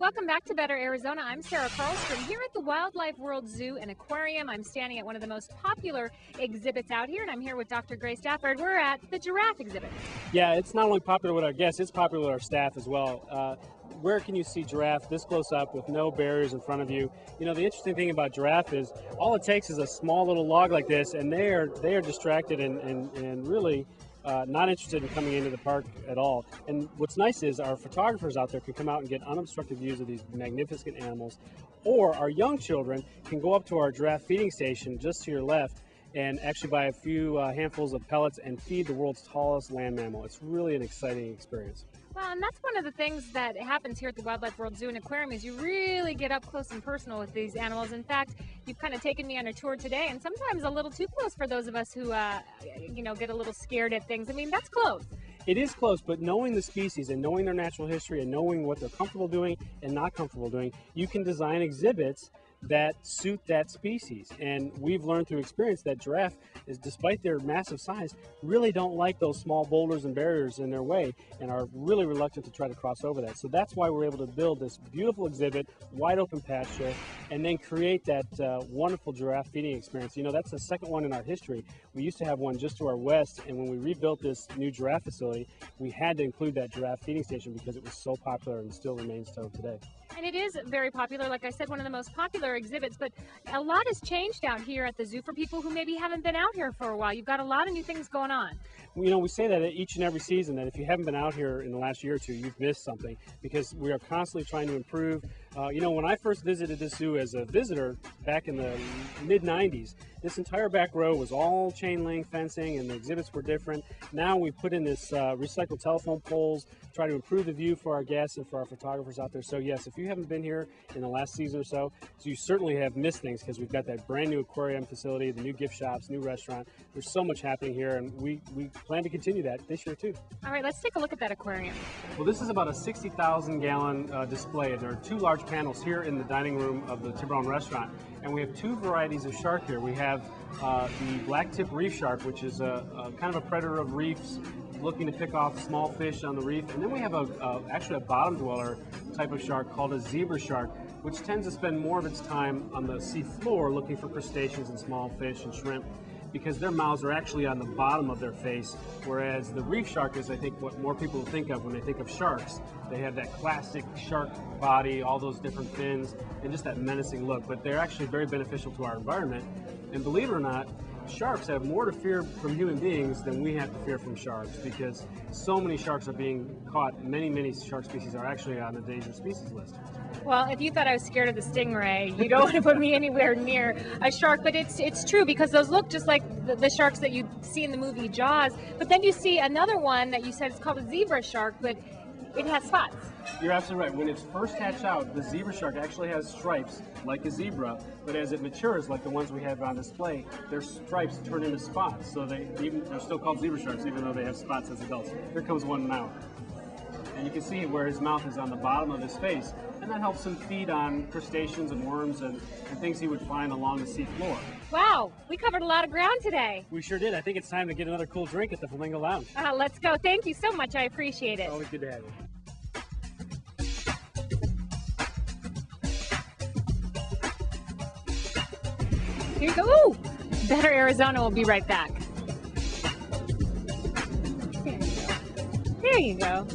Welcome back to Better Arizona. I'm Sarah Carlstrom here at the Wildlife World Zoo and Aquarium. I'm standing at one of the most popular exhibits out here, and I'm here with Dr. Grace Stafford. We're at the giraffe exhibit. Yeah, it's not only popular with our guests, it's popular with our staff as well. Where can you see giraffe this close up with no barriers in front of you? You know, the interesting thing about giraffe is all it takes is a small little log like this, and they are distracted and really not interested in coming into the park at all. And what's nice is our photographers out there can come out and get unobstructed views of these magnificent animals, or our young children can go up to our giraffe feeding station just to your left and actually buy a few handfuls of pellets and feed the world's tallest land mammal. It's really an exciting experience. Well, and that's one of the things that happens here at the Wildlife World Zoo and Aquarium is you really get up close and personal with these animals. In fact, you've kind of taken me on a tour today, and sometimes a little too close for those of us who, get a little scared at things. I mean, that's close. It is close, but knowing the species and knowing their natural history and knowing what they're comfortable doing and not comfortable doing, you can design exhibits that suit that species. And we've learned through experience that giraffe is, despite their massive size, really don't like those small boulders and barriers in their way and are really reluctant to try to cross over that. So that's why we're able to build this beautiful exhibit, wide open pasture, and then create that wonderful giraffe feeding experience. You know, that's the second one in our history. We used to have one just to our west, and when we rebuilt this new giraffe facility, we had to include that giraffe feeding station because it was so popular and still remains so today. And it is very popular, like I said, one of the most popular exhibits, but a lot has changed out here at the zoo for people who maybe haven't been out here for a while. You've got a lot of new things going on. You know, we say that each and every season, that if you haven't been out here in the last year or two, you've missed something, because we are constantly trying to improve. When I first visited this zoo as a visitor back in the mid-90s, this entire back row was all chain link fencing and the exhibits were different. Now we put in this recycled telephone poles, try to improve the view for our guests and for our photographers out there. So yes, if you haven't been here in the last season or so you certainly have missed things, because we've got that brand new aquarium facility, the new gift shops, new restaurant. There's so much happening here, and we plan to continue that this year too. All right, let's take a look at that aquarium. Well, this is about a 60,000 gallon display. There are two large panels here in the dining room of the Tiburon restaurant, and we have two varieties of shark here. We have the black-tip reef shark, which is a kind of a predator of reefs, looking to pick off small fish on the reef. And then we have actually a bottom dweller type of shark called a zebra shark, which tends to spend more of its time on the sea floor looking for crustaceans and small fish and shrimp, because their mouths are actually on the bottom of their face, whereas the reef shark is, I think, what more people think of when they think of sharks. They have that classic shark body, all those different fins, and just that menacing look, but they're actually very beneficial to our environment. And believe it or not, sharks have more to fear from human beings than we have to fear from sharks, because so many sharks are being caught. Many shark species are actually on the endangered species list. Well, if you thought I was scared of the stingray, you don't want to put me anywhere near a shark. But it's true, because those look just like the sharks that you see in the movie Jaws. But then you see another one that you said is called a zebra shark, but it has spots. You're absolutely right. When it's first hatched out, the zebra shark actually has stripes like a zebra, but as it matures, like the ones we have on display, their stripes turn into spots. So they're still called zebra sharks, even though they have spots as adults. Here comes one now. And you can see where his mouth is on the bottom of his face, and that helps him feed on crustaceans and worms and things he would find along the sea floor. Wow, we covered a lot of ground today. We sure did. I think it's time to get another cool drink at the Flamingo Lounge. Let's go. Thank you so much. I appreciate it. Always good to have you. Here you go. Ooh, Better Arizona will be right back. There you go. There you go.